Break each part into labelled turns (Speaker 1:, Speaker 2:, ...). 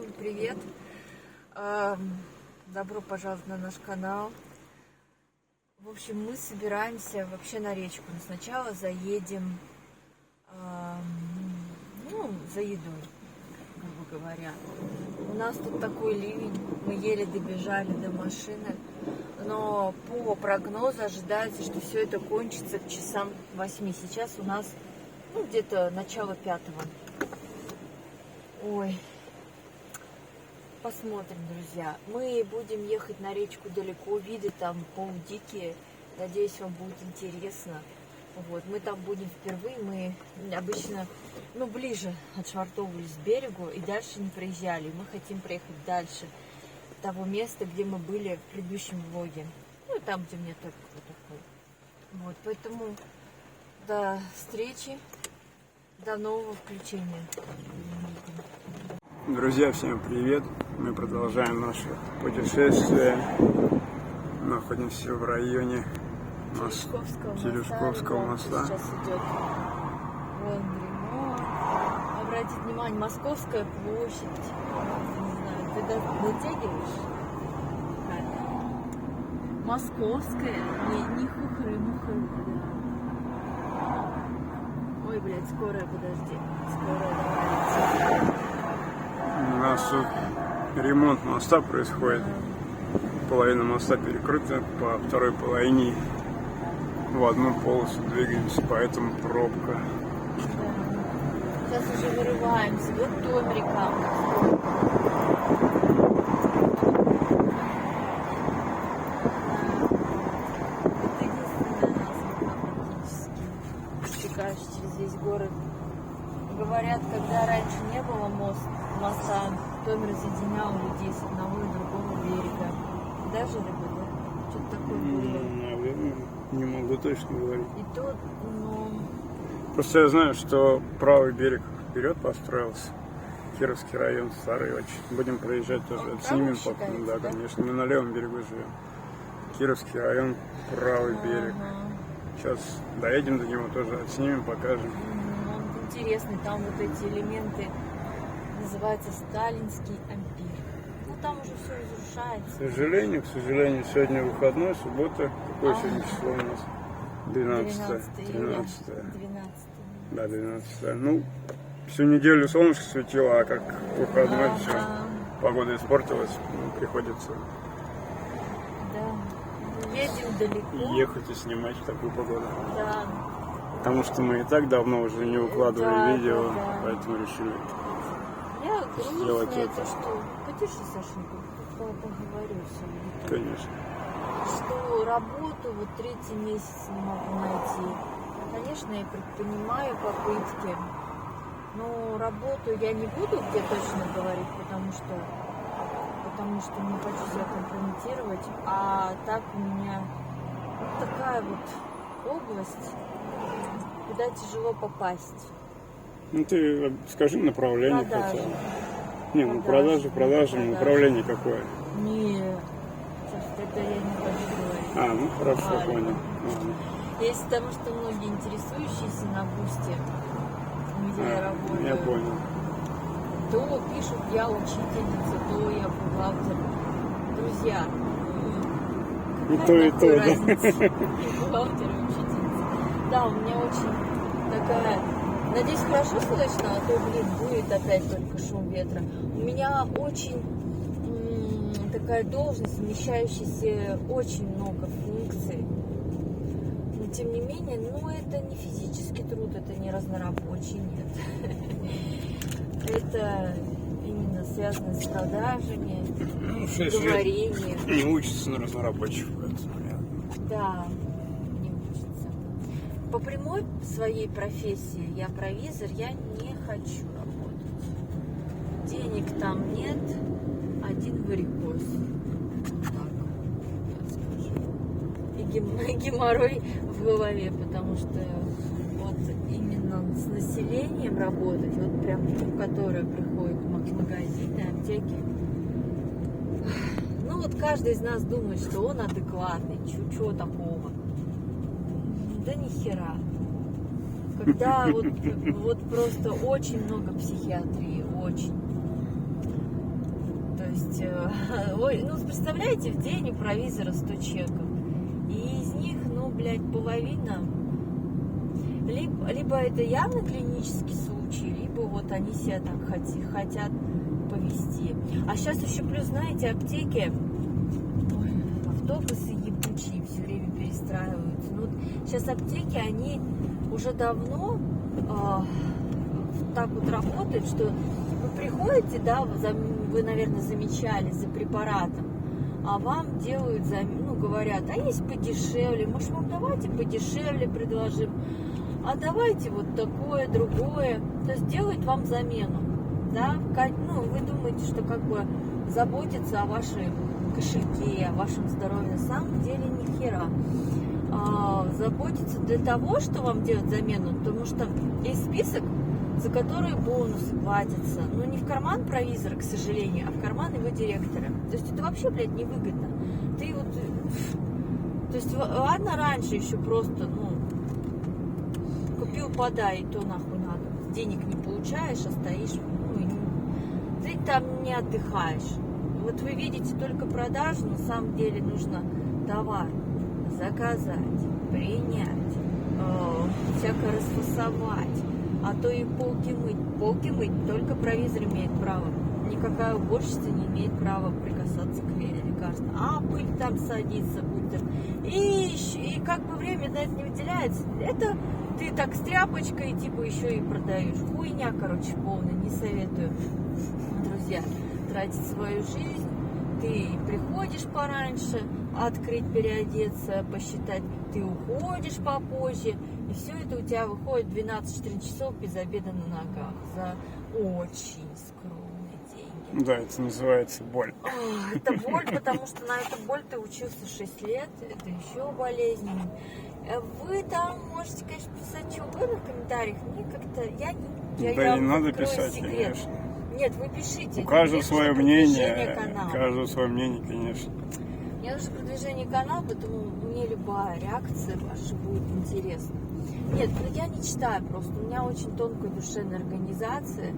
Speaker 1: Всем привет! Добро пожаловать на наш канал. В общем, мы собираемся вообще на речку. Но сначала заедем за едой, грубо говоря. У нас тут такой ливень, мы еле добежали до машины. Но по прогнозу ожидается, что все это кончится к часам 8. Сейчас у нас где-то начало 5. Ой, посмотрим, друзья. Мы будем ехать на речку далеко, виды там полудикие. Надеюсь, вам будет интересно. Вот, мы там будем впервые. Мы обычно, ближе отшвартовывались к берегу и дальше не проезжали. Мы хотим проехать дальше того места, где мы были в предыдущем влоге. Там, где мне только такой. Вот, поэтому до встречи, до нового включения.
Speaker 2: Друзья, всем привет! Мы продолжаем наше путешествие. Находимся в районе Терешковского моста.
Speaker 1: Сейчас идет вон ремонт. Обратите внимание, Московская площадь. Не знаю, ты дотягиваешь? Московская, не хухры-мухры. Ой, блядь, скорая, подожди. Скорая, давай.
Speaker 2: У нас тут ремонт моста происходит. Половина моста перекрыта, по второй половине в одну полосу двигаемся, поэтому пробка.
Speaker 1: Да. Сейчас уже вырываемся. Вот то река. Это единственная нас практически стекаешь через весь город. Говорят, когда раньше не было моста, то он разъединял людей с одного и другого берега. Даже рыбы, да? Что-то такое было.
Speaker 2: Наверное, не могу точно говорить.
Speaker 1: И тут,
Speaker 2: Просто я знаю, что правый берег вперед построился. Кировский район, старый очень. Будем проезжать тоже. Отснимем потом. Да, конечно. Мы на левом берегу живем. Кировский район, правый берег. Сейчас доедем до него тоже, отснимем, покажем.
Speaker 1: Он интересный, там вот эти элементы, называется сталинский ампир. Там уже все разрушается.
Speaker 2: К сожалению, сегодня выходной, суббота. Какое сегодня число у нас? 12.
Speaker 1: 12.
Speaker 2: Да, 12. Всю неделю солнышко светило, а как выходной все. Погода испортилась, приходится
Speaker 1: едем далеко.
Speaker 2: ехать и снимать в такую погоду.
Speaker 1: Да.
Speaker 2: Потому что мы и так давно уже не выкладывали видео, поэтому решили
Speaker 1: сделать это. Что... Потише, Сашенька, поговорю с вами.
Speaker 2: Конечно.
Speaker 1: Что работу вот 3-й месяц не могу найти. Конечно, я предпринимаю попытки, но работу я не буду где точно говорить, потому что не хочу себя компрометировать. А так у меня вот такая вот область, куда тяжело попасть.
Speaker 2: Ты скажи направление
Speaker 1: Продажи.
Speaker 2: хотя бы. Продажи, направление какое?
Speaker 1: Нет, это я не хочу говорить.
Speaker 2: Хорошо, понял.
Speaker 1: Есть потому, что многие интересующиеся на Бусти, где я работаю.
Speaker 2: Я понял.
Speaker 1: То пишут, я учительница, то я бухгалтер. Друзья,
Speaker 2: И то, да?
Speaker 1: разница? И бухгалтер, и учительница. Да, у меня очень такая... Надеюсь, хорошо слышно, а то, будет опять только шум ветра. У меня очень такая должность, вмещающаяся очень много функций. Но, тем не менее, это не физический труд, это не разнорабочий, нет. Это именно связано с продажами, говорением.
Speaker 2: Не учится на разнорабочих.
Speaker 1: Да, не учится. По прямой своей профессии, я провизор, я не хочу работать. Денег там нет, один варикоз. Так, я скажу. И геморрой в голове, потому что вот именно с населением работать, вот прям, которое приходит в магазины, аптеки. Каждый из нас думает, что он адекватный, чего такого. Да ни хера. Когда вот просто очень много психиатрии, очень. есть, ой, ну, представляете, в день у провизора 100 чеков. И из них, ну, блядь, половина, либо это явно клинический случай, либо вот они себя так хотят повести. А сейчас еще плюс, знаете, аптеки, автобусы ебучие все время перестраиваются. Ну, вот сейчас аптеки, они уже давно так вот работают, что вы приходите, да, вы, наверное, замечали, за препаратом, а вам делают, ну, говорят, а есть подешевле, может, вам давайте подешевле предложим, а давайте вот такое, другое. То есть делают вам замену, да, ну, вы думаете, что как бы заботиться о вашей кошельке, о вашем здоровье, на самом деле ни хера. Заботиться для того, что вам делать замену, потому что есть список, за которые бонусы платятся. Но не в карман провизора, к сожалению, а в карман его директора. То есть это вообще, блядь, невыгодно. Ты вот... То есть, ладно, раньше еще просто, ну, купил, подай, и то нахуй надо. Денег не получаешь, а стоишь, ну, ты там не отдыхаешь. Вот вы видите только продажу, на самом деле нужно товар заказать, принять, всяко расфасовать, а то и полки мыть. Полки мыть только провизор имеет право. Никакая уборщица не имеет права прикасаться к лекарствам. А пыль там садится, будет. И как бы время на это не выделяется. Это ты так с тряпочкой типа еще и продаешь. Хуйня, короче, полная. Не советую, друзья, тратить свою жизнь. Ты приходишь пораньше, открыть, переодеться, посчитать, ты уходишь попозже, и все это у тебя выходит 12-14 часов без обеда на ногах за очень скромные деньги.
Speaker 2: Да, это называется боль.
Speaker 1: Это боль, потому что на эту боль ты учился 6 лет, это еще болезненно. Вы там можете, конечно, писать что угодно в комментариях, мне как-то,
Speaker 2: да, не надо писать, секрет. Конечно.
Speaker 1: Нет, вы пишите.
Speaker 2: У каждого свое мнение, конечно.
Speaker 1: Мне нужно продвижение канала, поэтому мне любая реакция ваша будет интересна. Нет, ну я не читаю просто, у меня очень тонкая душевная организация,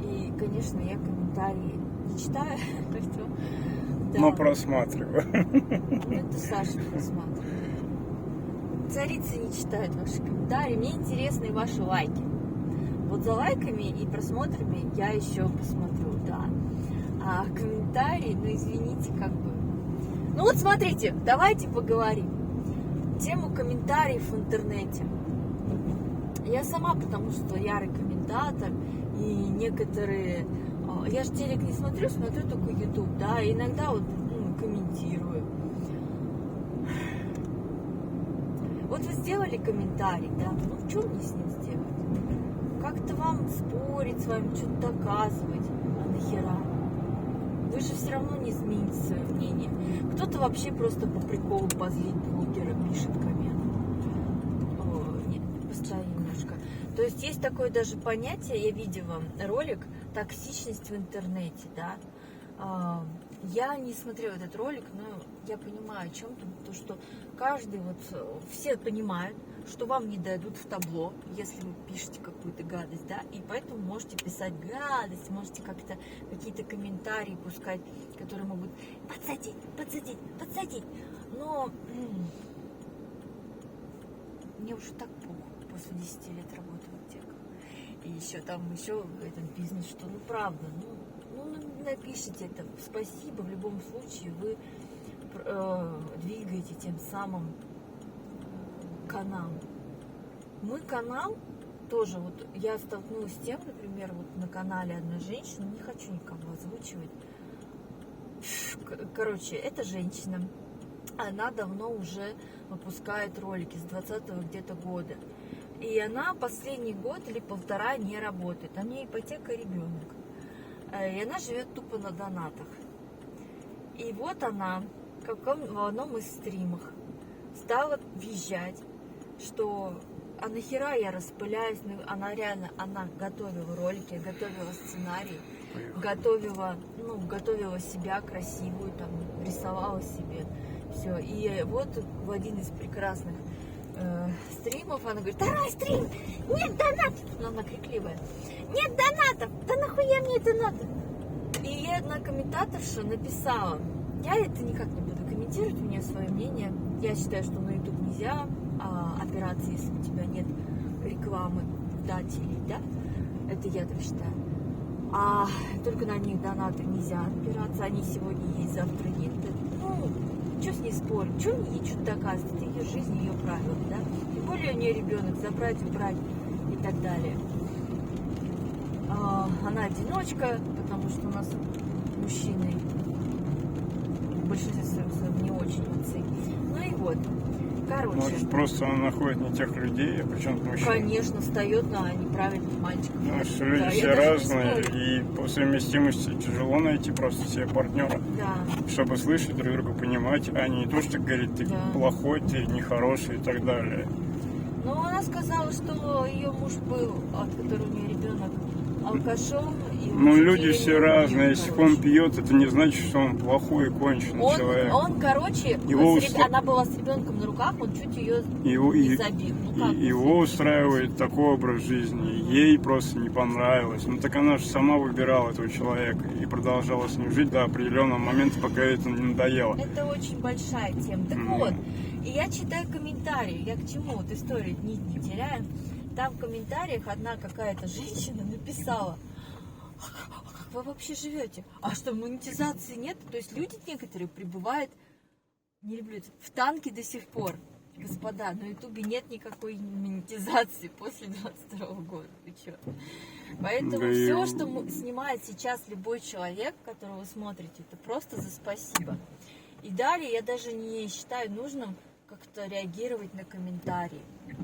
Speaker 1: и, конечно, я комментарии не читаю,
Speaker 2: да. Но просматриваю.
Speaker 1: Ну, это Саша просматривает. Царицы не читают ваши комментарии, мне интересны ваши лайки. Вот за лайками и просмотрами я еще посмотрю, да. А комментарии, ну извините, как бы. Ну вот смотрите, давайте поговорим. Тему комментариев в интернете. Я сама, потому что ярый комментатор, и некоторые... Я же телек не смотрю, смотрю только YouTube, да, и иногда вот комментирую. Вот вы сделали комментарий, да, ну в чем мне с ним сделать? Как-то вам спорить с вами, что-то доказывать, а нахера? Вы же все равно не измените свое мнение. Кто-то вообще просто по приколу позлить блогера пишет коммент. Нет, поставь немножко. То есть есть такое даже понятие, я видела ролик «Токсичность в интернете», да. Я не смотрела этот ролик, но я понимаю, о чем там, то, что каждый, вот, все понимают, что вам не дадут в табло, если вы пишете какую-то гадость, да, и поэтому можете писать гадость, можете как-то какие-то комментарии пускать, которые могут подсадить, но мне уже так плохо после 10 лет работы в аптеках, и еще в этом бизнесе, что, ну, правда, напишите это, спасибо, в любом случае вы двигаете тем самым канал. Мой канал тоже, вот я столкнулась с тем, например, вот на канале одной женщины, не хочу никого озвучивать. Короче, эта женщина, она давно уже выпускает ролики с 20-го где-то года. И она последний год или полтора не работает. А у нее ипотека, ребенок. И она живет тупо на донатах. И вот она в одном из стримах стала визжать, что а нахера я распыляюсь. Она реально, она готовила ролики, готовила сценарий, готовила себя красивую, там, рисовала себе все. И вот в один из прекрасных стримов она говорит: второй стрим, нет донатов. Но она крикливая: нет донатов, да нахуя мне это надо? И я одна комментаторша написала, я это никак не буду комментировать, у меня свое мнение. Я считаю, что на YouTube нельзя опираться, если у тебя нет рекламы дателей, да? Это я так считаю. А только на них донаты нельзя опираться. Они сегодня есть, завтра нет. Ну, что с ней спорить? Что мне ей что-то доказывать? Это ее жизнь, ее правила, да? Тем более у нее ребенок, забрать, убрать и так далее. Она одиночка, потому что у нас мужчины в большинстве своем не очень отцы. Ну и вот, короче.
Speaker 2: Может, просто она находит не тех людей, а причем мужчин.
Speaker 1: Конечно, встает на неправильных мальчиков.
Speaker 2: Потому что люди
Speaker 1: Да,
Speaker 2: все
Speaker 1: я даже не
Speaker 2: разные,
Speaker 1: спорю.
Speaker 2: и по совместимости тяжело найти просто себе партнера,
Speaker 1: Да.
Speaker 2: чтобы слышать друг друга, понимать, а не то, что говорит, ты
Speaker 1: Да.
Speaker 2: плохой, ты нехороший и так далее.
Speaker 1: Но она сказала, что ее муж был, от которого у нее ребенок, алкашом. И
Speaker 2: Ну,
Speaker 1: очень
Speaker 2: люди все
Speaker 1: сильно
Speaker 2: разные.
Speaker 1: любил,
Speaker 2: Если
Speaker 1: короче.
Speaker 2: он пьет, это не значит, что он плохой и конченый человек.
Speaker 1: Он, короче,
Speaker 2: Его
Speaker 1: она была с ребенком на руках, он чуть ее
Speaker 2: Его,
Speaker 1: не забил. Ну, как не
Speaker 2: его
Speaker 1: забил?
Speaker 2: устраивает такой образ жизни. Ей просто не понравилось. Ну так она же сама выбирала этого человека и продолжала с ним жить до определенного момента, пока это не надоело.
Speaker 1: Это очень большая тема. Так
Speaker 2: Мгм.
Speaker 1: вот, и я читаю комментарии. Я к чему? Вот историю нить не теряю. Там в комментариях одна какая-то женщина написала: а как вы вообще живете? А что, монетизации нет? То есть люди некоторые пребывают, не люблю это, в танке до сих пор. Господа, на Ютубе нет никакой монетизации после 22 года. Вы чё? Поэтому
Speaker 2: Да и-
Speaker 1: все, что снимает сейчас любой человек, которого вы смотрите, это просто за спасибо. И далее я даже не считаю нужным как-то реагировать на комментарии.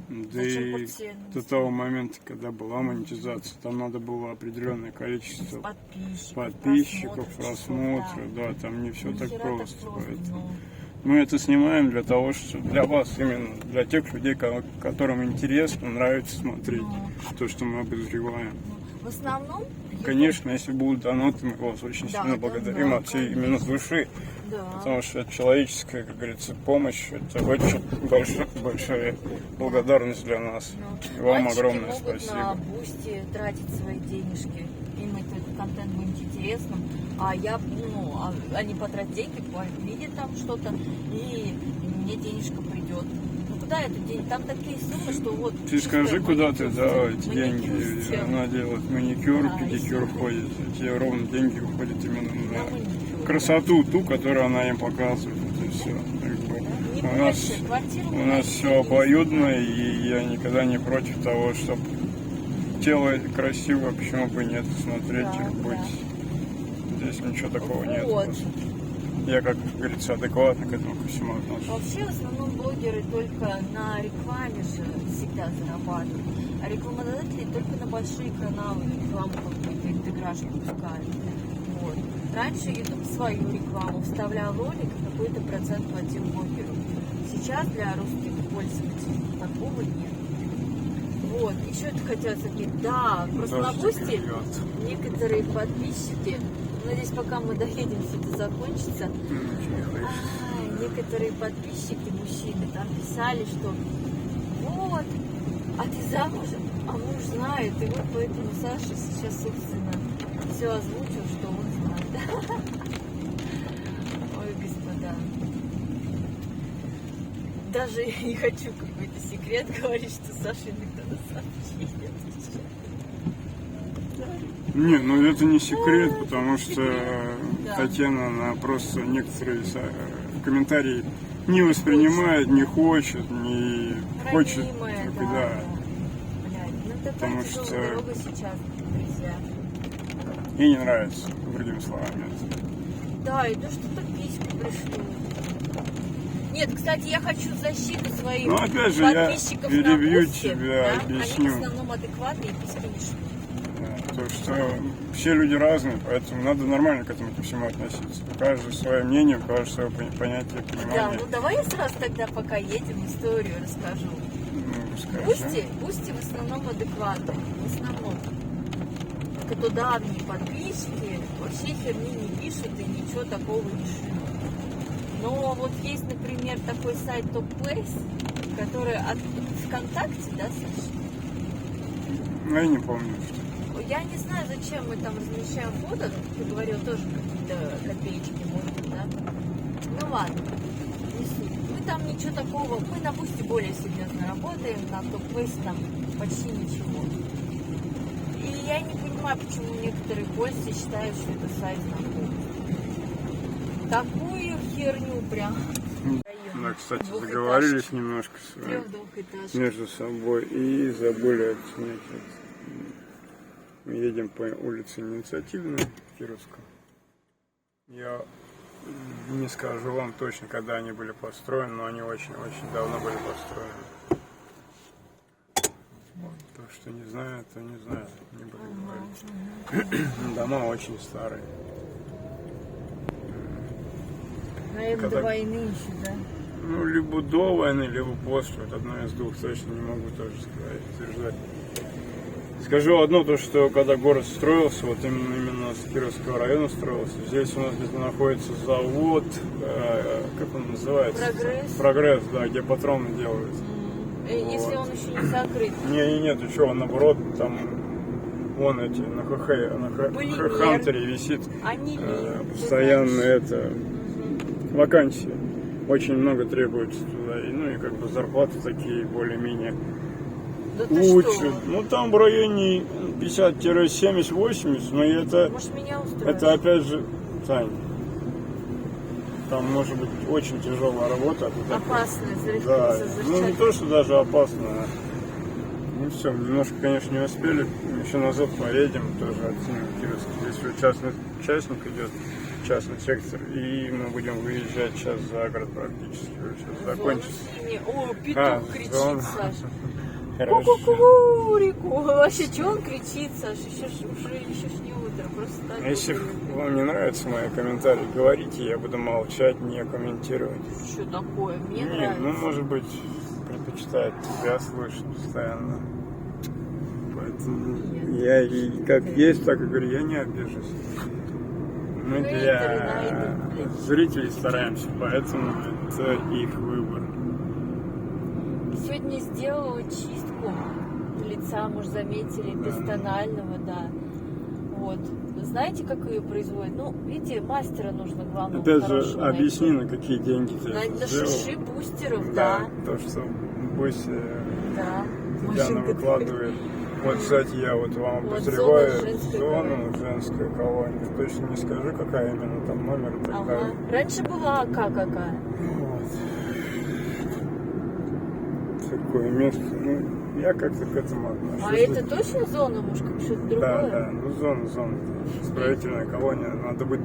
Speaker 2: Да
Speaker 1: Зачем
Speaker 2: и
Speaker 1: постоянно
Speaker 2: до того момента, когда была монетизация, там надо было определенное количество подписчиков, просмотров, да, там не все так просто. Поэтому мы это снимаем для того, что для вас, именно для тех людей, которым интересно, нравится смотреть то, что мы обозреваем.
Speaker 1: в основном...
Speaker 2: Конечно, если будут донаты, мы вас очень
Speaker 1: Да,
Speaker 2: сильно
Speaker 1: да,
Speaker 2: благодарим
Speaker 1: да,
Speaker 2: от всей
Speaker 1: конечно.
Speaker 2: именно души,
Speaker 1: Да.
Speaker 2: потому что это человеческая, как говорится, помощь, это очень большая благодарность для нас.
Speaker 1: Ну,
Speaker 2: И вам
Speaker 1: мальчики
Speaker 2: огромное
Speaker 1: могут на
Speaker 2: спасибо.
Speaker 1: Бусти тратить свои денежки. Им этот контент будет интересным. А я, они потратят деньги, видят там что-то, и мне денежка придет. Ну куда это деньги? Там такие суммы, что вот...
Speaker 2: Ты скажи, куда ты дал эти деньги.
Speaker 1: Маникюр
Speaker 2: Она делает маникюр,
Speaker 1: Да,
Speaker 2: педикюр
Speaker 1: и
Speaker 2: ходит. Тебе ровно деньги уходят именно
Speaker 1: на
Speaker 2: на
Speaker 1: маникюр.
Speaker 2: красоту, ту, которую она им показывает. Это все.
Speaker 1: Не
Speaker 2: У нас,
Speaker 1: больше. Квартиру
Speaker 2: у
Speaker 1: мы
Speaker 2: нас
Speaker 1: найти
Speaker 2: все
Speaker 1: не
Speaker 2: обоюдно, и я никогда не против того, чтобы тело красиво, почему бы нет, смотреть
Speaker 1: Да,
Speaker 2: их, быть. Здесь ничего такого нет.
Speaker 1: Вот.
Speaker 2: Я, как говорится, адекватно к этому ко всему отношусь.
Speaker 1: Вообще, в основном, блогеры только на рекламе же всегда зарабатывают. А рекламодатели только на большие каналы рекламу какую-то интеграшку пускают. Вот. Раньше YouTube свою рекламу вставлял ролик, и какой-то процент платил блогеру. Сейчас для русских пользователей такого нет. Вот, еще это хотела сказать, да, просто на Бусти некоторые подписчики, надеюсь, пока мы доедем, все это закончится, некоторые подписчики, мужчины, там писали, что вот, а ты замужем, а муж знает, и вот поэтому Саша сейчас, собственно, все озвучил, что он знает. Ой, господа. Даже не хочу какой-то секрет говорить, что Саша иногда на сообщение отвечает.
Speaker 2: Не, ну это не секрет, потому что
Speaker 1: Да.
Speaker 2: Татьяна, она просто некоторые комментарии не воспринимает, не хочет, не хочет.
Speaker 1: Ранимая,
Speaker 2: только,
Speaker 1: да.
Speaker 2: да.
Speaker 1: Блядь, ну
Speaker 2: Потому
Speaker 1: такая тяжелая
Speaker 2: что-
Speaker 1: дорога сейчас, друзья.
Speaker 2: Ей не нравится, другими словами.
Speaker 1: Да, и то что-то письку пришлю. Нет, кстати, я хочу в защиту своих
Speaker 2: Ну, опять же, я
Speaker 1: подписчиков
Speaker 2: перебью
Speaker 1: на Бусти,
Speaker 2: тебя,
Speaker 1: да?
Speaker 2: объясню.
Speaker 1: Они в основном адекватные и письки не шлют.
Speaker 2: То, что все люди разные, поэтому надо нормально к этому ко всему относиться. У каждого свое мнение, у каждого свое понятие,
Speaker 1: Да,
Speaker 2: понимание.
Speaker 1: ну давай я сразу тогда, пока едем, историю расскажу.
Speaker 2: Ну, скажи.
Speaker 1: Бусти в основном адекватные, в основном. Кто давние подписчики, вообще херни не пишут и ничего такого не шлют. Но вот есть, например, такой сайт Top Place, который от ВКонтакте, да, Саша?
Speaker 2: Ну, я не помню, что.
Speaker 1: я не знаю, зачем мы там размещаем фото, как ты говорил, тоже какие-то копеечки, может быть, да? Ну ладно, не суть. Мы там ничего такого, мы на Бусти более серьезно работаем, на топ-фейсе там почти ничего. И я не понимаю, почему некоторые пользователи считают, что это сайт знакомств. Такую херню прям.
Speaker 2: Да, кстати, заговорились немножко между собой и забыли отснять. Мы едем по улице Инициативной, Кировскую. Я не скажу вам точно, когда они были построены, но они очень-очень давно были построены. То, что не знаю, то не знаю, не буду говорить. Дома очень старые.
Speaker 1: Наверное, до войны еще, да?
Speaker 2: Ну, либо до войны, либо после. Вот одно из двух точно не могу тоже сказать, утверждать. Скажу одно, то что когда город строился, вот именно с Кировского района строился, здесь у нас где-то находится завод, как он называется?
Speaker 1: Прогресс.
Speaker 2: Прогресс, да, где патроны делаются.
Speaker 1: Если он еще не закрыт.
Speaker 2: Нет, ты что, наоборот, там вон эти, на Хантере висит постоянно это вакансии. Очень много требуется туда. И, ну и как бы зарплаты такие более-менее лучше. Ну там в районе 50-70-80, но это,
Speaker 1: может, меня устроит?
Speaker 2: Это опять же, Тань, там может быть очень тяжелая работа.
Speaker 1: Опасная,
Speaker 2: да. Ну не то, что даже опасная. Ну все, немножко, конечно, не успели. Еще назад поедем, тоже оценим Кировск. Здесь уже частный участник идет, частный сектор, и мы будем выезжать сейчас за город практически. Уже сейчас закончится.
Speaker 1: О, петух кричит, Саша.
Speaker 2: Хорошо.
Speaker 1: Ку-ку-ку-ку, вообще, что он кричит, Саша? Еще ж не утро, просто так.
Speaker 2: Если вам не нравятся мои комментарии, говорите, я буду молчать, не комментировать.
Speaker 1: Что такое? Мне
Speaker 2: Нет,
Speaker 1: нравится.
Speaker 2: ну, может быть, предпочитает тебя слышать постоянно. Поэтому я и как есть, так и говорю, я не обижусь. Мы для зрителей стараемся, поэтому это их выбор.
Speaker 1: Сегодня сделала чистку лица, может, заметили, без тонального, да. Вот. Знаете, как ее производят? Ну, видите, мастера нужно, главное.
Speaker 2: Опять же, объясни, на какие деньги ты
Speaker 1: на шиши бустеров,
Speaker 2: да.
Speaker 1: Да.
Speaker 2: То, что Буси
Speaker 1: да.
Speaker 2: Татьяна выкладывает. Вот, кстати, я вот вам обозреваю зону женской колонии. Точно не скажу, какая именно там номер и так далее.
Speaker 1: Раньше была АК какая.
Speaker 2: Вот. Такое место. Ну, я как-то к этому отношусь.
Speaker 1: А это точно зона, может, как что-то другое?
Speaker 2: Да, ну зона. Исправительная колония. Надо быть,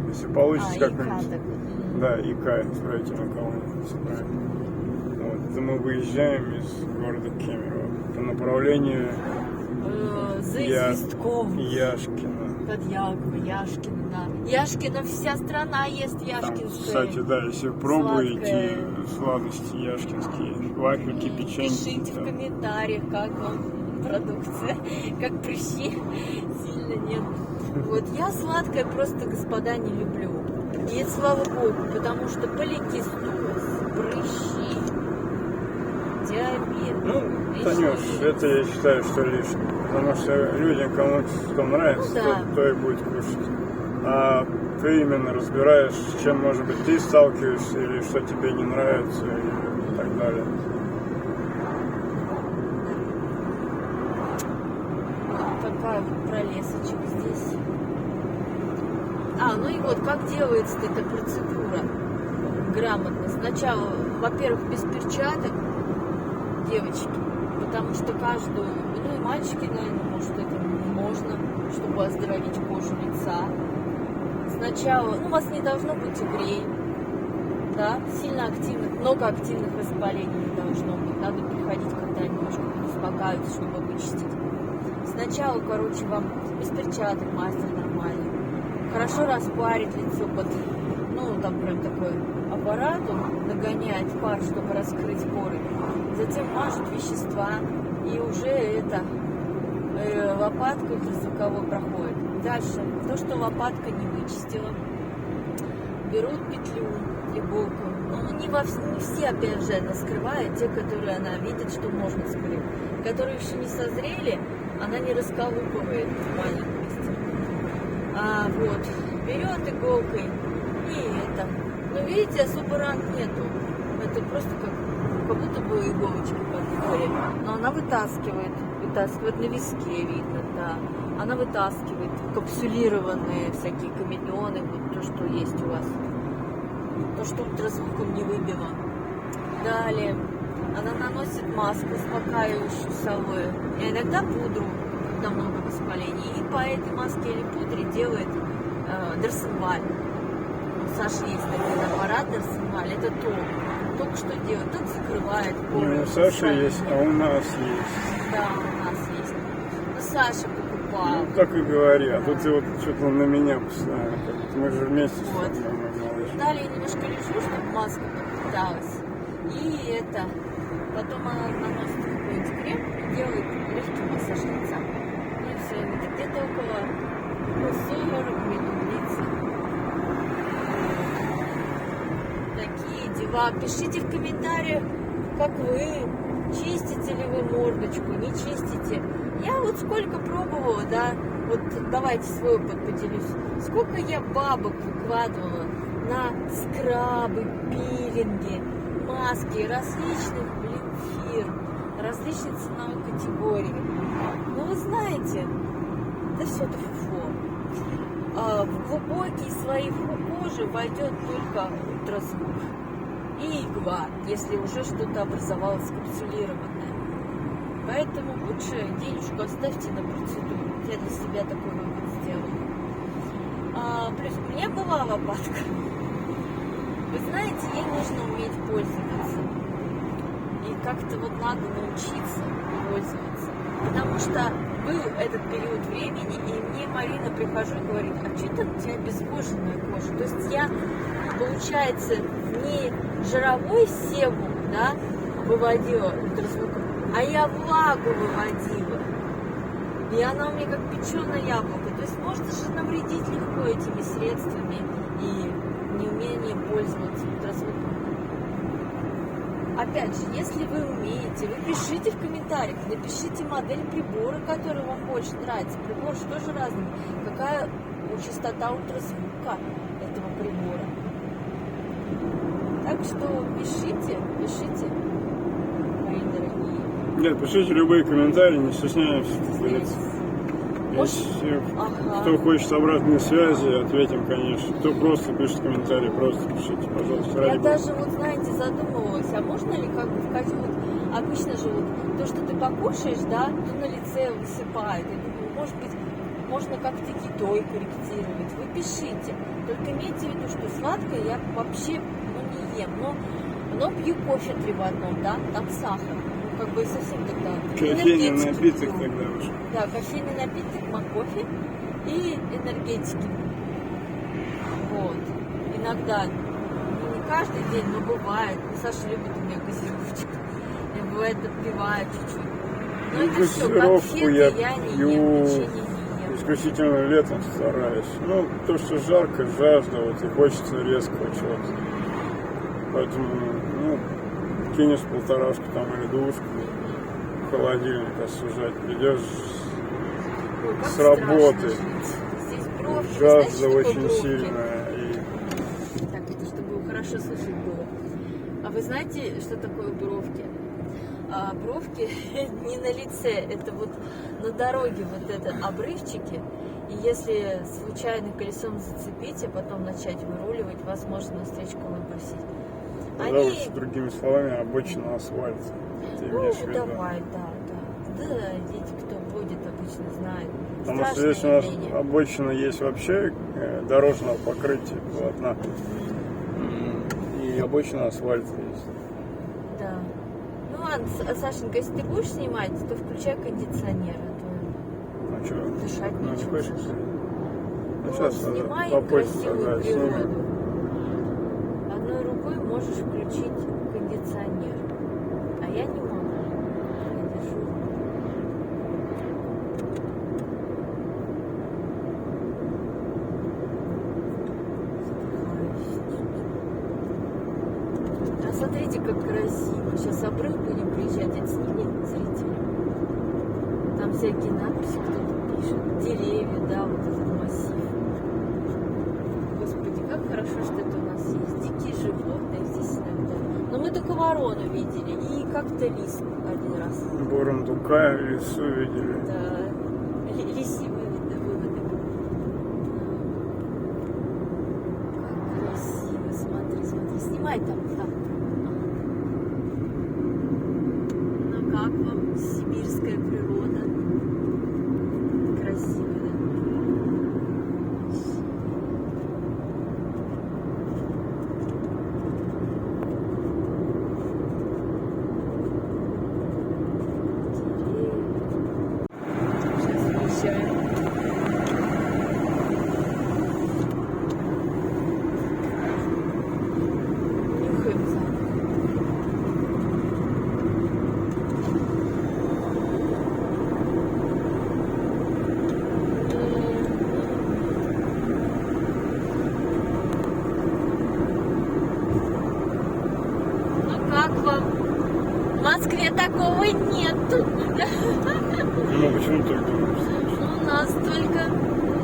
Speaker 2: если получится как-нибудь. Да, ИК, исправительная колония. Все правильно. Вот. Это мы выезжаем из города Кемерово по направлению
Speaker 1: за Известком.
Speaker 2: Яшкино.
Speaker 1: Подъявка, Яшкино, да. Яшкино, вся страна ест яшкинское.
Speaker 2: Кстати, да, если пробуете сладости яшкинские, вафельки, печеньки.
Speaker 1: Пишите в комментариях, как вам продукция, как прыщи, сильно нет. Вот, я сладкое просто, господа, не люблю. И это слава богу, потому что поликистоз, прыщи, диабет.
Speaker 2: Ну, Танюш, это я считаю, что лишнее. Потому что людям, кому что нравится, то и будет кушать. А ты именно разбираешь, с чем, может быть, ты сталкиваешься, или что тебе не нравится, и так далее.
Speaker 1: Такая вот пролесочек здесь. Ну и вот, как делается эта процедура грамотно. Сначала, во-первых, без перчаток, девочки, потому что каждую, ну и мальчики, наверное, может, это можно, чтобы оздоровить кожу лица. Сначала, у вас не должно быть угрей, да, сильно активных, много активных воспалений не должно быть. Надо приходить, когда немножко успокаиваться, чтобы вычистить. Сначала, вам без перчаток мастер нормальный. Хорошо распарить лицо под, там прям такой аппарат, он нагоняет пар, чтобы раскрыть поры. Затем мажут вещества, и уже лопаткой ультразвуковой проходит. Дальше, то, что лопатка не вычистила, берут петлю, иголку. Не все, опять же, она скрывает, те, которые она видит, что можно скрыть. Которые еще не созрели, она не расколупывает маленькости. Вот, берет иголкой и это. Но видите, особо ран нету. Это просто как будто бы иголочки подходят. Но она вытаскивает на виске видно, да. Она вытаскивает капсулированные всякие комедоны, вот то, что есть у вас. То, что ультразвуком не выбило. Далее она наносит маску успокаивающую совую. И иногда пудру, когда много воспалений. И по этой маске или пудре делает Дерсенваль. У Саши есть такой аппарат Дерсенваль. Это только что делает. Тот закрывает поры.
Speaker 2: Не у Саши есть, а у нас есть.
Speaker 1: Да, у нас есть. Ну, Саша покупал.
Speaker 2: Ну, так и говори. А тут ты вот что-то на меня постоянно. Мы же вместе с
Speaker 1: Вот.
Speaker 2: тобой, малыш.
Speaker 1: Далее немножко лежу, чтобы маска подпиталась. И это. Потом она наносит какой-нибудь крем и делает легкий массаж лица. Ну и все. Это где-то около 40 минут длится. Такие дела. Пишите в комментариях, как вы. Чистите ли вы мордочку, не чистите. Я вот сколько пробовала, да, вот давайте свой опыт поделюсь. Сколько я бабок выкладывала на скрабы, пилинги, маски различных, фирм, различных ценовой категории. Но вы знаете, да все это фуфло. В глубокие слои кожи войдет только ультразвук и игла, если уже что-то образовалось капсулированное. Поэтому лучше денежку оставьте на процедуру. Я для себя такой вывод сделала. Плюс у меня была лопатка. Вы знаете, ей нужно уметь пользоваться. И как-то вот надо научиться пользоваться. Потому что был этот период времени, и мне Марина прихожу и говорит, а что там у тебя обезвоженная кожа? То есть я, получается, не жировой себум, да, выводила ультразвуком, а я влагу выводила. И она у меня как печеное яблоко. То есть можно же навредить легко этими средствами и неумение пользоваться ультразвуком. Опять же, если вы умеете, вы пишите в комментариях, напишите модель прибора, который вам больше нравится. Прибор же тоже разный. Какая частота ультразвука этого прибора. Так что пишите, мои дорогие.
Speaker 2: Нет, пишите любые комментарии, не стесняйтесь, как говорится. Если кто хочет обратной связи, ответим, конечно. Кто просто пишет комментарии, просто пишите, пожалуйста.
Speaker 1: Я даже, вот знаете, задумывалась, а можно ли как бы вкатить, вот обычно же вот то, что ты покушаешь, да, то на лице высыпает. Я думаю, может быть, можно как-то едой корректировать. Вы пишите. Только имейте в виду, что сладкое я вообще не ем. Но пью кофе 3 в 1, да, там сахар. Как бы совсем тогда.
Speaker 2: Кофейный напиток тогда уже.
Speaker 1: Да, кофейный напиток, кофе и энергетики. Вот. Иногда, не каждый день, но бывает. Саша любит у меня газировочку. И бывает отпивает чуть-чуть. Но это все, конфеты я не ем, печенье не ем.
Speaker 2: Исключительно летом стараюсь. Ну, то, что жарко, жажда, вот, и хочется резкого чего-то. Поэтому, кинешь полторашку там или двушку в холодильник осужать, придешь с работы.
Speaker 1: Здесь бровки,
Speaker 2: жажда
Speaker 1: знаете,
Speaker 2: очень
Speaker 1: бровки?
Speaker 2: сильная.
Speaker 1: Так, это чтобы хорошо слышать было. А вы знаете, что такое бровки? Бровки не на лице, это вот на дороге вот это обрывчики. И если случайно колесом зацепить, а потом начать выруливать, вас может на встречку выбросить.
Speaker 2: Они... Другими словами, обочина асфальта. Ты имеешь в виду?
Speaker 1: Давай, да. Да, дети, кто водит, обычно знает.
Speaker 2: Потому что здесь у нас обочина есть вообще дорожного покрытия полотна. И обочина асфальта есть.
Speaker 1: Да. Ну ладно, Сашенька, если ты будешь снимать, то включай кондиционер.
Speaker 2: А что?
Speaker 1: Дышать нечего.
Speaker 2: Не хочешь? Сейчас
Speaker 1: снимай
Speaker 2: попозже
Speaker 1: красивую природу.
Speaker 2: снимем.
Speaker 1: Одной рукой можешь включить кондиционер, а я не могу. Я держу. А смотрите, как красиво. Сейчас обрыв будем приезжать, отсними зрителям. Там всякие надписи кто-то пишет. Деревья, да, вот этот массив. Господи, как хорошо, что это у нас есть. Дикие животные здесь иногда. Но мы только ворону видели и как-то лис один раз.
Speaker 2: Бурундука, лису видели.
Speaker 1: Да, лиси выводы. Как красиво, смотри, снимай там. Ну как вам сибирская природа? Красиво, да? Сейчас выезжаем. Нюхаем запах. Ну как вам? В Москве такого нету.
Speaker 2: Ну, почему только?
Speaker 1: У нас только,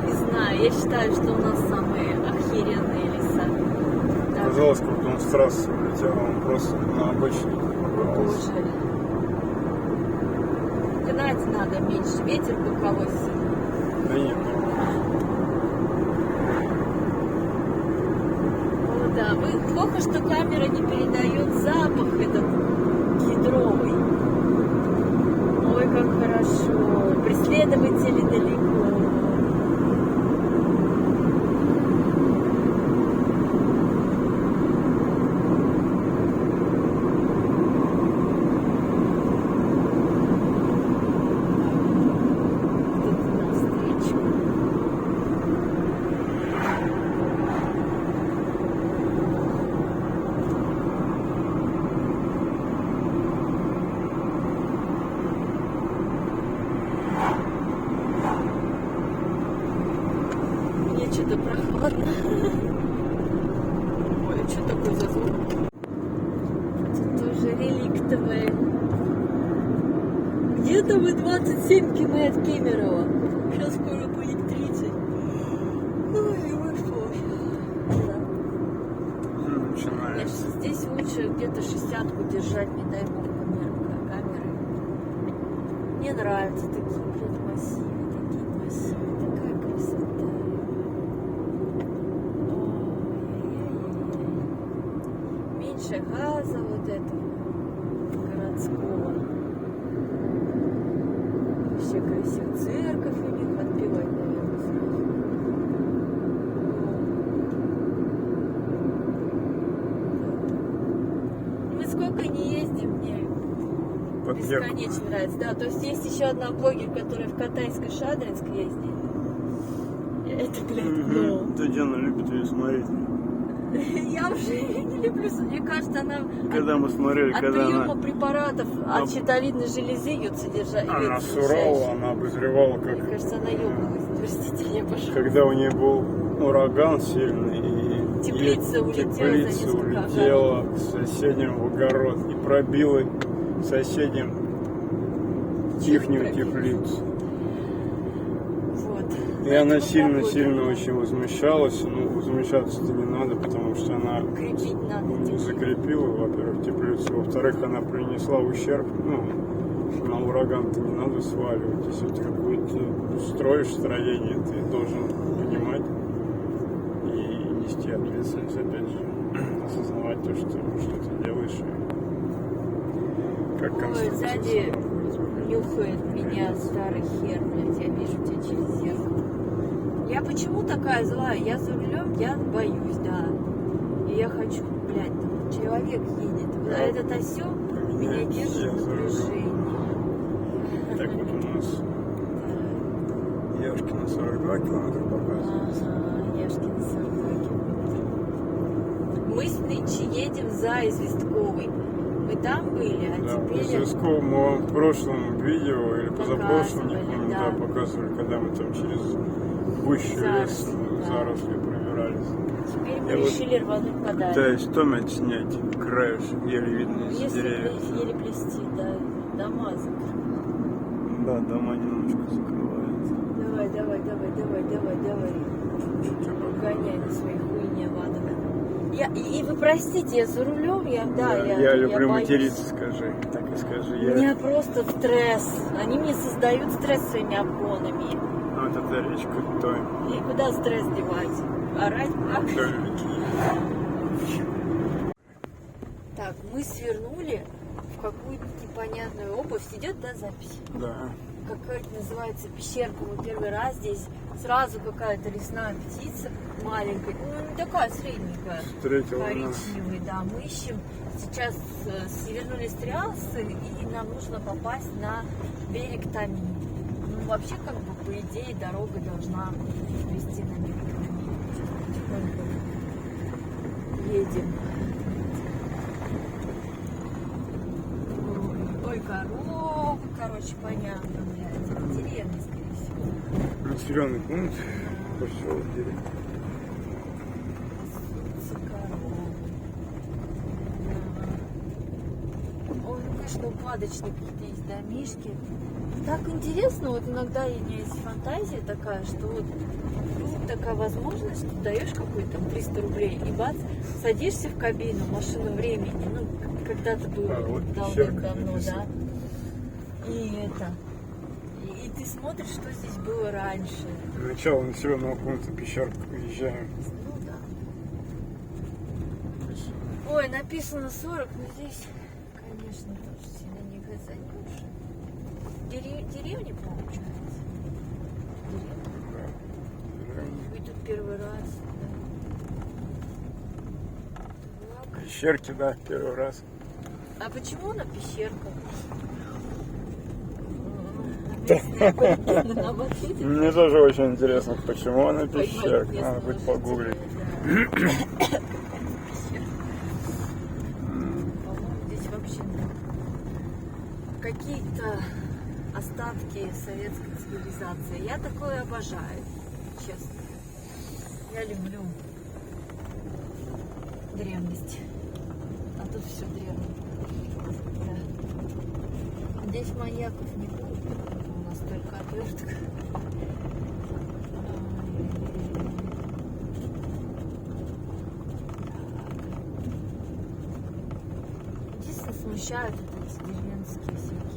Speaker 1: не знаю, я считаю, что у нас самые охеренные леса. Так,
Speaker 2: Казалось, как он с трассы улетел, он просто на обочине попался.
Speaker 1: боже. Гнать надо меньше, ветер боковой сильный.
Speaker 2: Да нет,
Speaker 1: О, да, плохо, что камера не передает запах этот кедровый. Ой, как хорошо. Преследователи далеко. Кто-то навстречу. Мне что-то прохладно. Ой, что такое за звук? Тут тоже реликтовые. Где-то мы 27 км от Кемерово. Сейчас скоро будет 30. Ой, вышло. Да.
Speaker 2: начинается.
Speaker 1: Конечно, здесь лучше где-то 60-ку держать, не дай бог камеры. Мне нравятся такие, блин, массивы, такая красота. Ой-ой-ой. Меньше газа вот этого городского. Вообще красиво. Церковь у них отпевать, наверное, сразу. Мы сколько не ездим, мне бесконечно нравится. Да, то есть есть еще одна блогер, которая в Катайско-Шадринск ездит. Это, блядь, ну.
Speaker 2: Татьяна любит ее смотреть.
Speaker 1: Я уже не люблю, мне кажется, она
Speaker 2: Когда мы смотрели,
Speaker 1: от
Speaker 2: когда
Speaker 1: приема
Speaker 2: она...
Speaker 1: препаратов от щитовидной железы ее содержать.
Speaker 2: Она сурова, она обозревала,
Speaker 1: Мне
Speaker 2: как...
Speaker 1: кажется, она ебнулась. Простите меня, пожалуйста.
Speaker 2: Когда у нее был ураган сильный, и
Speaker 1: Теплица улетела за
Speaker 2: теплица
Speaker 1: несколько
Speaker 2: улетела к соседям в огород и пробила соседям ихнюю теплицу.
Speaker 1: Вот.
Speaker 2: И она сильно очень возмущалась. Ну, возмущаться-то не надо, потому что она
Speaker 1: Крепить надо.
Speaker 2: не закрепила, во-первых, теплицу. Во-вторых, она принесла ущерб. Ну, на ураган-то не надо сваливать. Если ты какое-то строишь строение, ты должен понимать и нести ответственность, опять же, осознавать то, что ты делаешь. И как
Speaker 1: Ой,
Speaker 2: конструкция.
Speaker 1: сзади нюхает меня старый хер, блядь, я вижу тебя через зеркало. Я почему такая злая? Я за рулем, я боюсь, да. И я хочу, блядь, там человек едет, а этот осел меня держит в напряжении.
Speaker 2: Так вот у нас Яшкина 42 километра показывает.
Speaker 1: Ага, Яшкин 42 километра. Мы нынче едем за Известковой. Мы там были, а
Speaker 2: Да,
Speaker 1: теперь...
Speaker 2: Известково мы вам в прошлом видео или позапрошлом, не
Speaker 1: Показывали,
Speaker 2: помню,
Speaker 1: да.
Speaker 2: да, показывали, когда мы там через гущу лес,
Speaker 1: Да.
Speaker 2: заросли пробирались.
Speaker 1: Теперь мы
Speaker 2: Я вот
Speaker 1: решили рвануть подальше.
Speaker 2: Пытаюсь томать снять, краешек еле видно из
Speaker 1: Если
Speaker 2: деревьев.
Speaker 1: еле плести, да, дома закрыты.
Speaker 2: Да, дома немножко закрывается.
Speaker 1: Давай, давай, давай, давай, давай, давай. Гоняй на своей хуйне, ладно. И вы простите, я за рулем,
Speaker 2: Я люблю
Speaker 1: боюсь.
Speaker 2: материться, скажи. Так и скажи.
Speaker 1: У меня просто стресс. Они мне создают стресс своими обгонами.
Speaker 2: Ну, вот эта речка Томь.
Speaker 1: И куда стресс девать? Орать? Так, мы свернули в какую-то непонятную область. Идет, да, запись?
Speaker 2: Да.
Speaker 1: Какая-то называется пещерка. Мы первый раз здесь. Сразу какая-то лесная птица маленькая. Ну, не такая средненькая.
Speaker 2: Встретила нас.
Speaker 1: Коричневый, да. Мы ищем. Сейчас свернули с трассы, и нам нужно попасть на берег Тами. Ну, вообще, как бы, по идее, дорога должна вести на берег Тами. Потихоньку едем. Ой, коровы, короче, понятно, блядь. Деревня, скорее всего.
Speaker 2: Населенный пункт. Поселок деревня.
Speaker 1: Ой, ну, конечно, упадочные какие-то есть домишки. Так интересно, вот иногда у меня есть фантазия такая, что вот вдруг такая возможность, что даешь какой-то там 300 рублей и бац, садишься в кабину, машину времени, ну, когда-то было
Speaker 2: вот
Speaker 1: давным-давно,
Speaker 2: пещерка,
Speaker 1: да. И ты смотришь, что здесь было раньше.
Speaker 2: Начало населенного пункта пещерка. Выезжаем.
Speaker 1: Ну да. Ой, написано 40, но здесь, конечно, тоже сильно не газанешь. Деревня получается. Деревня.
Speaker 2: Да.
Speaker 1: Вы тут первый раз. Да.
Speaker 2: Пещерки, да, первый раз.
Speaker 1: А почему на пещерках?
Speaker 2: Мне тоже очень интересно, почему она пещерка. Надо будет погуглить.
Speaker 1: По-моему, здесь вообще какие-то остатки советской цивилизации. Я такое обожаю, честно. Я люблю древность. А тут все древнее. Да. Здесь маньяков не будет. У нас только отвертка. Единственное, смущают вот эти деревенские всякие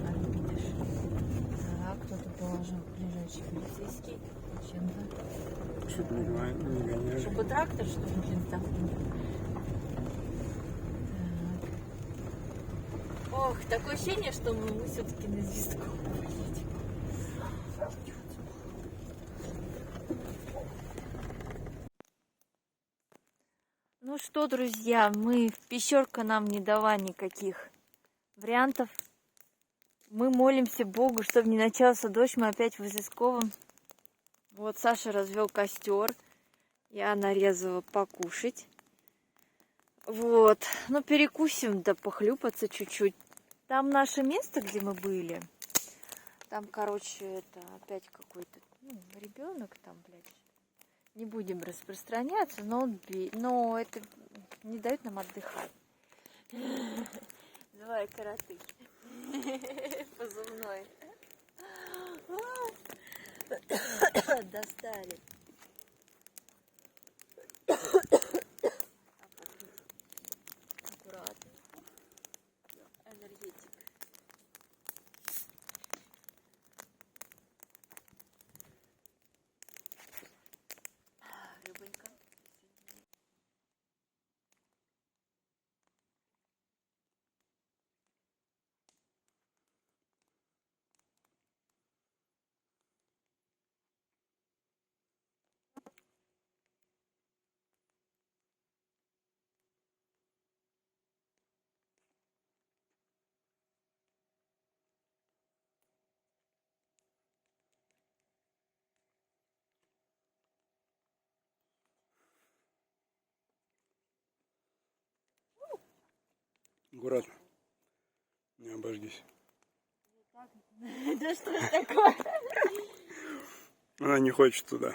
Speaker 1: арбитры. Так, кто-то положил лежачий полицейский. Чем-то.
Speaker 2: Чтобы не гоняли.
Speaker 1: Чтобы трактор, что ли, блин, так. Ох, такое ощущение, что мы все-таки на Звездку поедем. Ну что, друзья, пещерка нам не дала никаких вариантов. Мы молимся Богу, чтобы не начался дождь. Мы опять в Изысковом. Вот Саша развел костер. Я нарезала покушать. Вот. Ну, перекусим, да похлюпаться чуть-чуть. Там наше место, где мы были. Там, короче, это опять какой-то ребенок там, блядь. Не будем распространяться, но это не дает нам отдыхать. Давай, коротыш. Позывной. Достали. Аккуратно. Энергетик. Рыбонька.
Speaker 2: Аккуратно. Не обожгись.
Speaker 1: Да что ж такое?
Speaker 2: Она не хочет туда.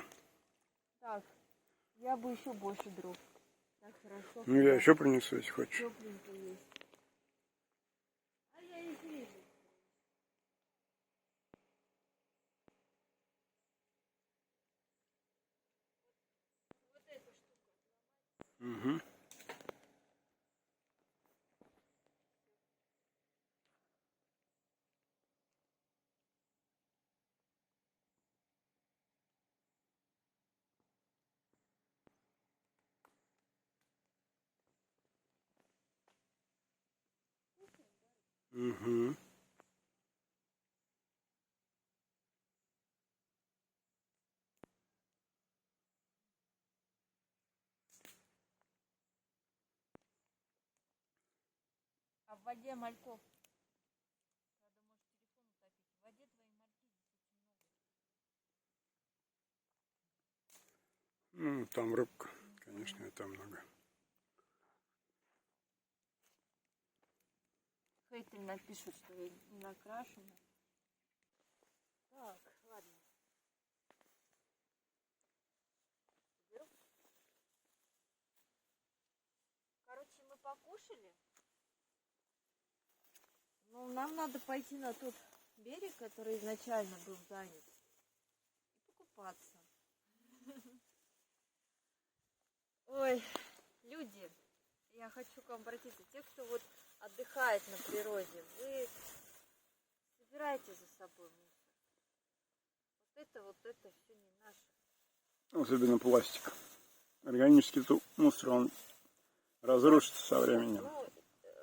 Speaker 1: Так, я бы еще больше дров. Так хорошо.
Speaker 2: Ну я еще принесу, если хочешь.
Speaker 1: Тепленько есть. А я их вижу.
Speaker 2: Угу. Угу.
Speaker 1: А в воде мальков. Надо, может, телефон утопить. В воде твои мальки здесь очень много.
Speaker 2: Ну, там рыбка, конечно, и там много.
Speaker 1: Хейтери напишут, что я не накрашена. Так, ладно. Беру. Короче, мы покушали. Ну, нам надо пойти на тот берег, который изначально был занят, и покупаться. Ой, люди, я хочу к вам обратиться. Те, кто вот отдыхает на природе, вы собирайте за собой мусор. Вот это все не наше.
Speaker 2: Особенно пластик. Органический мусор, он разрушится со временем.
Speaker 1: Ну,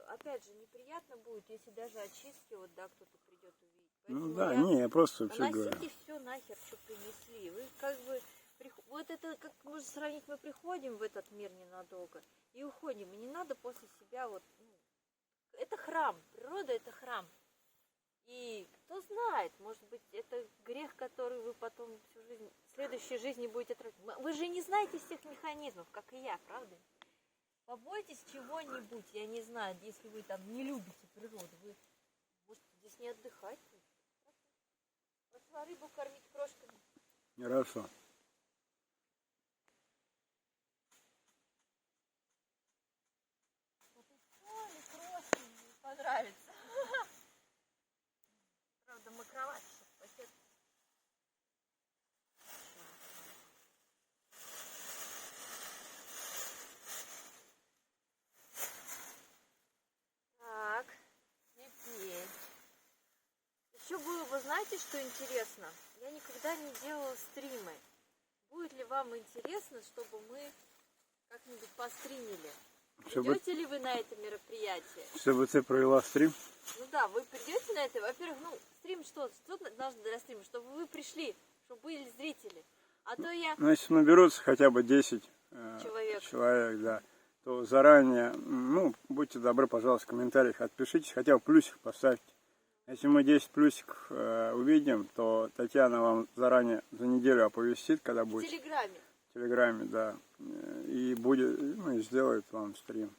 Speaker 1: опять же, неприятно будет, если даже очистки, вот, да, кто-то придет увидеть.
Speaker 2: Ну
Speaker 1: Поэтому
Speaker 2: да, не, я просто вообще
Speaker 1: выносите
Speaker 2: говорю.
Speaker 1: все нахер, что принесли. Вы как бы, вот это, как можно сравнить, мы приходим в этот мир ненадолго и уходим. И не надо после себя вот, ну, это храм, природа это храм. И кто знает, может быть, это грех, который вы потом всю жизнь, в следующей жизни будете тратить. Вы же не знаете всех механизмов, как и я, правда? Побойтесь чего-нибудь, я не знаю, если вы там не любите природу, вы можете здесь не отдыхать. Пошла рыбу кормить крошками.
Speaker 2: Хорошо.
Speaker 1: Ой, крошки, мне понравится. Правда, макровать сейчас пакет. Так, теперь. Еще было бы, знаете, что интересно? Я никогда не делала стримы. Будет ли вам интересно, чтобы мы как-нибудь постримили? Придете ли вы на это мероприятие?
Speaker 2: Чтобы ты провела стрим?
Speaker 1: Ну да, вы придете на это? Во-первых, ну, стрим что нужно для стрима? Чтобы вы пришли, чтобы были зрители. А то я...
Speaker 2: Ну, если наберутся хотя бы 10 человек, да, то заранее, ну, будьте добры, пожалуйста, в комментариях отпишитесь, хотя бы плюсик поставьте. Если мы 10 плюсиков увидим, то Татьяна вам заранее за неделю оповестит, когда будет.
Speaker 1: В Телеграме.
Speaker 2: В Телеграме, да. И будет, ну, и сделает вам стрим.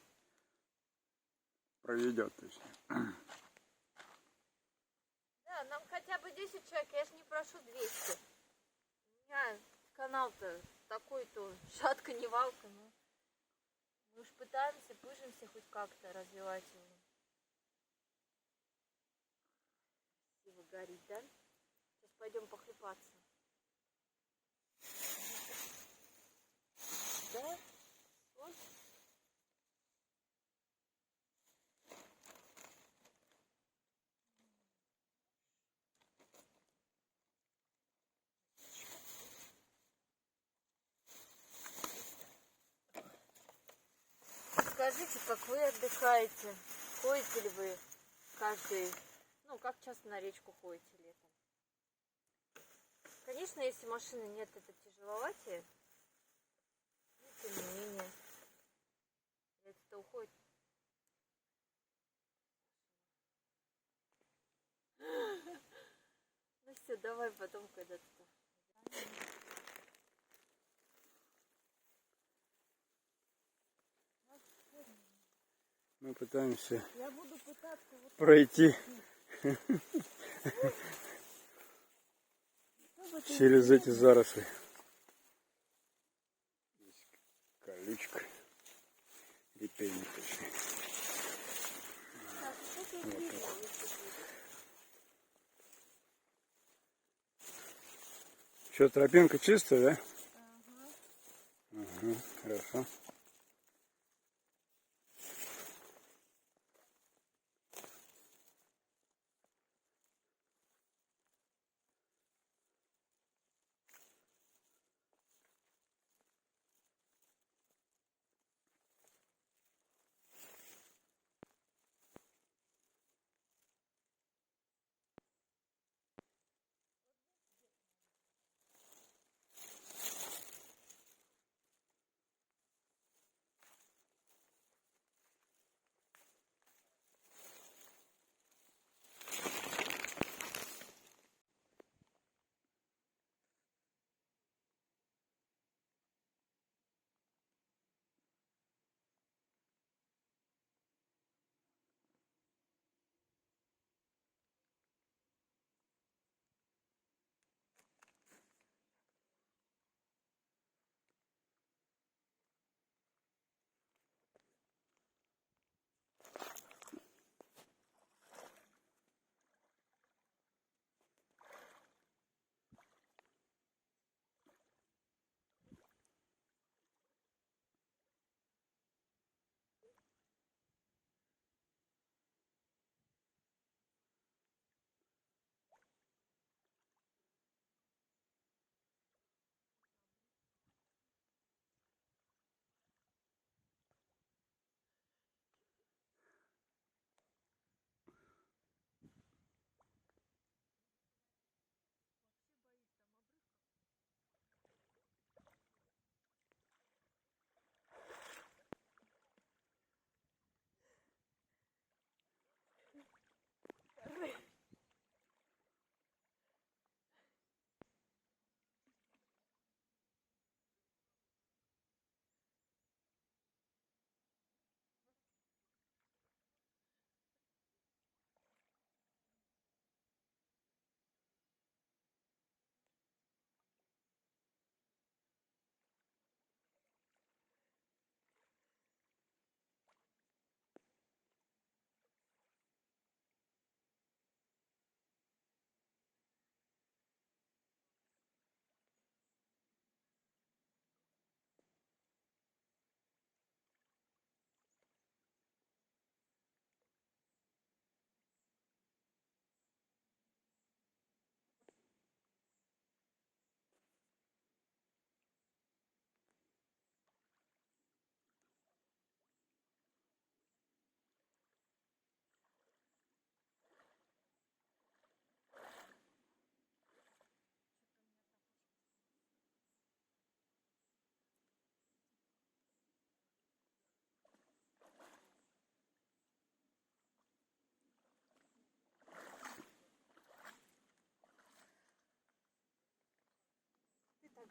Speaker 2: Проведет, то есть.
Speaker 1: Да, нам хотя бы 10 человек, я же не прошу 200. У меня канал-то такой-то, шатка не валка, но мы уж пытаемся, пыжимся хоть как-то развивать его. Красиво горит, да? Сейчас пойдем похлебаться. Да? Вот. Скажите, как вы отдыхаете? Ходите ли вы каждый, ну, как часто на речку ходите летом? Конечно, если машины нет, это тяжеловатее. Но тем не менее, это уходит. Ну все, давай потом когда-то.
Speaker 2: Мы пытаемся
Speaker 1: Я буду пытаться вот
Speaker 2: пройти через эти заросли. Здесь колючка. Репейник точнее. Вот так. Что, тропинка чистая, да?
Speaker 1: Ага.
Speaker 2: Ага, хорошо.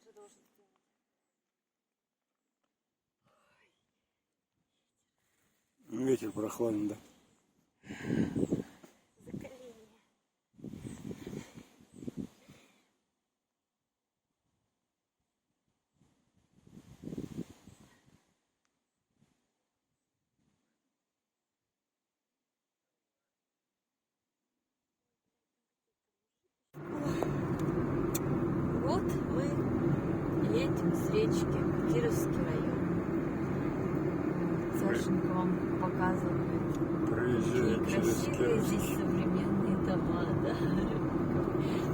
Speaker 1: же должен сделать.
Speaker 2: Ветер прохладный, да?
Speaker 1: Закаление. Вот мы едем с речки в Кировский район. Сашенька вам показывает,
Speaker 2: Проезжает
Speaker 1: какие
Speaker 2: через
Speaker 1: красивые здесь
Speaker 2: Кировский.
Speaker 1: современные дома, да?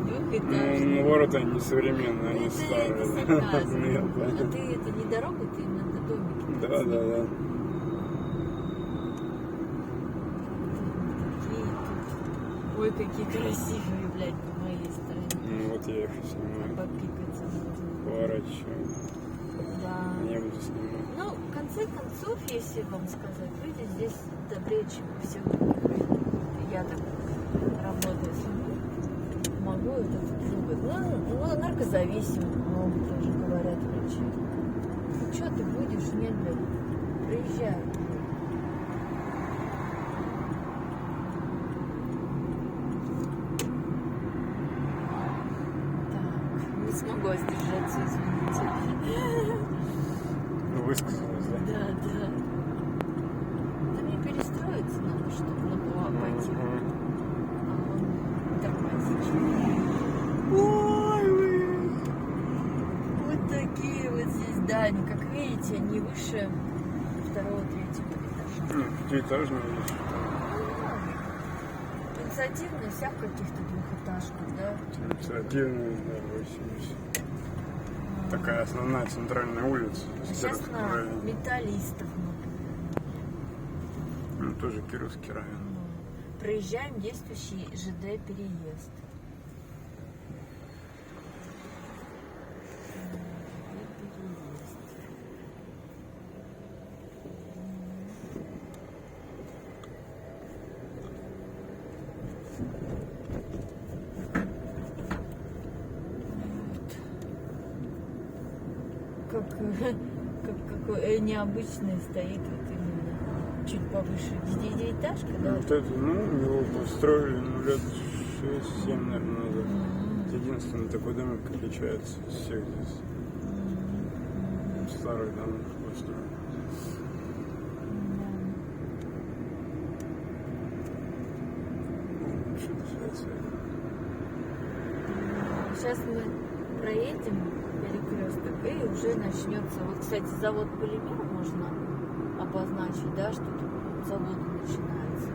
Speaker 2: Ну,
Speaker 1: Двухэтажные.
Speaker 2: ворота не современные, они
Speaker 1: Это
Speaker 2: старые.
Speaker 1: сарказм.
Speaker 2: Нет,
Speaker 1: А
Speaker 2: да.
Speaker 1: ты это не дорогу, ты именно домики.
Speaker 2: Да, да, да.
Speaker 1: Такие тут. Ой, какие красивые, блядь, по моей стороне.
Speaker 2: Ну вот я их и снимаю.
Speaker 1: Попикаться можно.
Speaker 2: Поворачиваю.
Speaker 1: Да.
Speaker 2: Не буду снимать.
Speaker 1: Ну, в конце концов, если вам сказать, люди здесь добрее, чем все других. Я так работаю с людьми, могу это трогать. Ну, наркозависимым много тоже говорят врачи. Ну, что ты будешь? Нет, блядь, приезжай. Так, не смогу сдержаться, извините.
Speaker 2: Ну, высказалась, да?
Speaker 1: Да, да. Да мне перестроиться надо, чтобы на была пойти. А он тормозит. Ой, блин. Вот такие вот здесь здания. Как видите, они выше второго-третьего этажа.
Speaker 2: Ну, пятиэтажные есть.
Speaker 1: Инициативно вся в каких-то двухэтажках, да?
Speaker 2: Инициативные, да, 80. Такая основная центральная улица.
Speaker 1: Сейчас
Speaker 2: Кировский
Speaker 1: на
Speaker 2: район.
Speaker 1: металлистов много.
Speaker 2: Ну, тоже Кировский район.
Speaker 1: Ну, проезжаем действующий ЖД переезд. Как какой необычный стоит вот именно чуть повыше. Девятиэтажка, да?
Speaker 2: Вот это, ну, его построили, ну, лет 6-7, наверное, назад. Это единственный такой домик отличается из всех здесь. Старый домик построен. Что-то связано.
Speaker 1: Сейчас мы проедем перекресток и уже начнется. Вот, кстати, завод полимер можно обозначить, да, что тут завод начинается.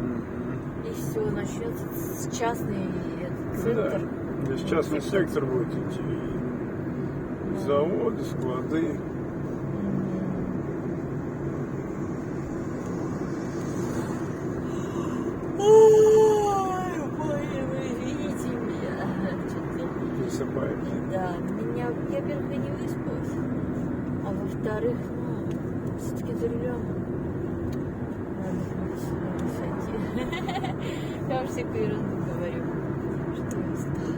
Speaker 1: И все, начнется с частный этот центр.
Speaker 2: Да, здесь частный сектор будет идти. Заводы, склады.
Speaker 1: Ой, вы видите меня. Что-то
Speaker 2: Высыпается.
Speaker 1: да, меня, я, во-первых, и не выспалась, а во-вторых, ну, все-таки за рулем надо будет сюда высоти. Я уже всякую ерунду говорю, что я устала.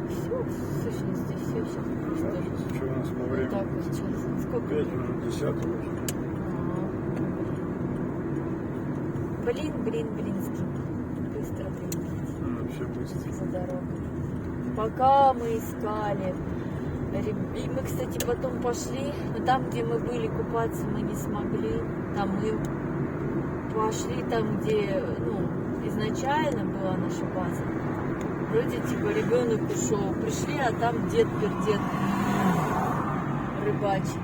Speaker 1: Все, в сущности, все, сейчас просто
Speaker 2: Что у нас по
Speaker 1: вот
Speaker 2: времени?
Speaker 1: так вот сейчас. Сколько
Speaker 2: 5
Speaker 1: времени?
Speaker 2: минут 10 уже.
Speaker 1: Блинский. Быстро приедете
Speaker 2: Вообще быстро.
Speaker 1: за дорогой. Пока мы искали. И мы, кстати, потом пошли, но там, где мы были купаться, мы не смогли. Там мы пошли там, где, ну, изначально была наша база. Вроде типа ребенок ушел. Пришли, а там дед-пердед рыбачий.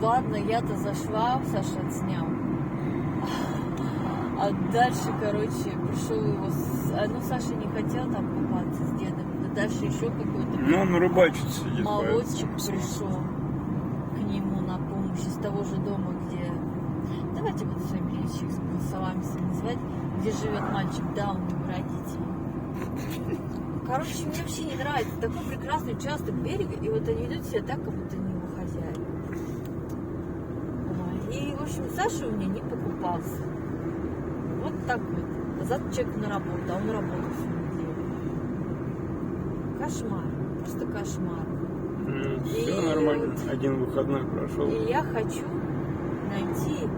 Speaker 1: Ладно, я-то зашла, Саша отснял. А дальше, короче, пришел его... Ну, Саша не хотел там купаться с дедом. Да дальше еще какой-то...
Speaker 2: Ну, он рыбачит сидит.
Speaker 1: Молодчик пришел к нему на помощь из того же дома, где... Давайте буду с вами перечислить, словами называть, где живет мальчик, да, у него родители. Короче, мне вообще не нравится. Такой прекрасный участок берега, и вот они ведут себя так, как будто не его хозяин. И, в общем, Саша у меня не покупался. Вот так вот. Завтра человек на работу, а он работал всю неделю. Кошмар. просто кошмар.
Speaker 2: Все
Speaker 1: И
Speaker 2: нормально.
Speaker 1: вот-
Speaker 2: Один выходной прошел.
Speaker 1: И я хочу найти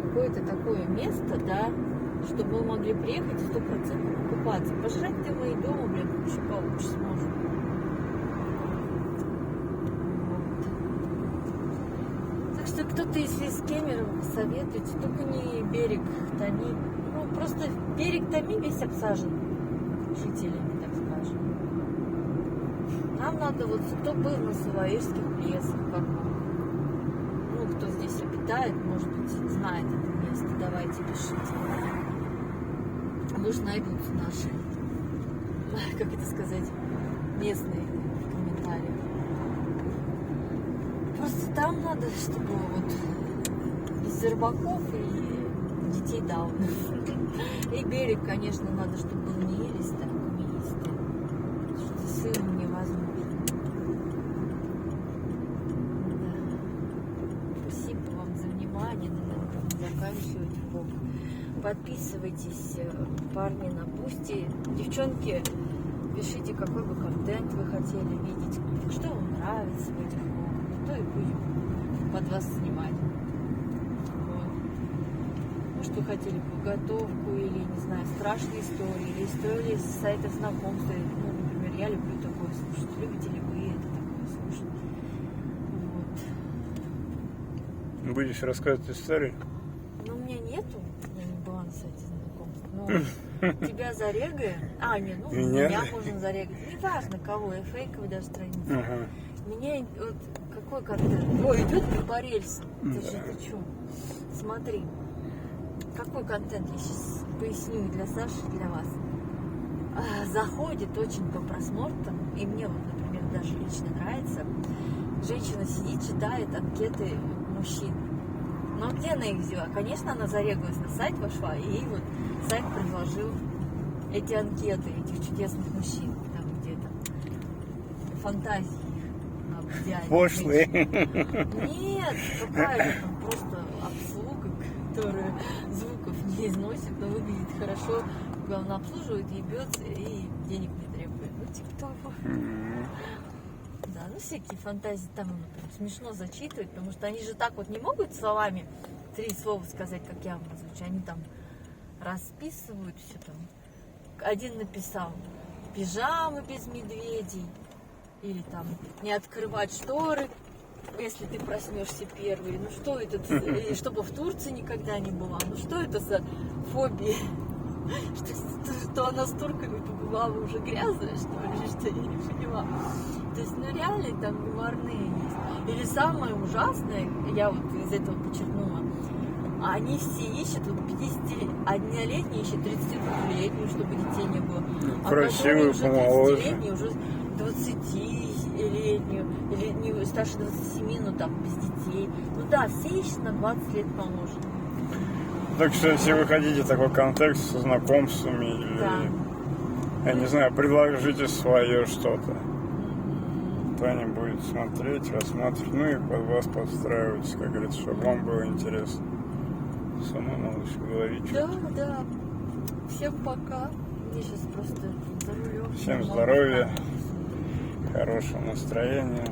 Speaker 1: какое-то такое место, да, чтобы мы могли приехать и 100% покупаться. Пожрать-то мы и дома, блин, еще получше сможем. Вот. Так что кто-то, если с Кемерово, советуйте, только не берег Томи. Ну, просто берег Томи весь обсажен жителями, так скажем. Нам надо, вот кто был на Саваирских лесах, как ну, кто здесь обитает, может быть, знает это место, давайте пишите. Может, найдутся наши, как это сказать, местные в комментариях. Просто там надо, чтобы вот без рыбаков и детей даунов. И берег, конечно, надо, чтобы был не илистый, а каменистый. Что сырым невозможно. Да. Спасибо вам за внимание. Наверное, будем заканчивать влог. Подписывайтесь, парни, на Бусти. Девчонки, пишите, какой бы контент вы хотели видеть, что вам нравится в этих влогах, то и будем под вас снимать. Вот. Может, вы хотели подготовку или, не знаю, страшные истории, или истории с сайтов знакомства. Ну, например, я люблю такое слушать. Любите ли вы это такое слушать? Вот.
Speaker 2: Будешь рассказывать истории?
Speaker 1: Ну, у меня нету, я не была на сайте знакомств, но тебя зарегаем. А, нет, ну, меня можно зарегать. Неважно кого, я фейковый даже страница.
Speaker 2: Ага.
Speaker 1: Меня вот какой контент? Ой, идет по рельсам. Ты же ты что? Смотри. Какой контент я сейчас поясню для Саши, и для вас. Заходит очень по просмотрам, и мне вот, например, даже лично нравится. Женщина сидит, читает анкеты мужчин. Но где она их взяла? Конечно, она зарегалась на сайт, вошла, и ей вот сайт предложил эти анкеты этих чудесных мужчин, там где-то фантазии их об идеальных
Speaker 2: Пошлые.
Speaker 1: женщинах. Нет, какая-то там просто обслуга, которая звуков не износит, но выглядит хорошо, главное обслуживает, ебется и денег не требует. Ну, типа того. Да, ну всякие фантазии там, например, смешно зачитывать, потому что они же так вот не могут словами 3 слова сказать, как я вам озвучу. Они там расписывают все там. Один написал пижамы без медведей, или там не открывать шторы, если ты проснешься первый. Ну что это, или чтобы в Турции никогда не была. Ну что это за фобия? Что она с турками побывала уже грязная, что ли, что я не поняла. То есть, ну реально там юморные есть. Или самое ужасное, я вот из этого подчеркнула, они все ищут, вот 51-летний ищет 32-летнюю, чтобы детей не было.
Speaker 2: Красивую,
Speaker 1: уже
Speaker 2: помоложе.
Speaker 1: 30-летнюю, уже 20-летнюю, или не старше 27, но там без детей. Ну да, все ищут на 20 лет помоложе.
Speaker 2: Так что, если вы хотите такой контекст со знакомствами, или,
Speaker 1: Да.
Speaker 2: я не знаю, предложите свое что-то, то они будут смотреть, рассматривать, ну и под вас подстраиваться, как говорится, чтобы вам было интересно. Самому надо еще говорить.
Speaker 1: Да, да. Всем пока. Я сейчас просто за рулем.
Speaker 2: Всем здоровья, хорошего настроения.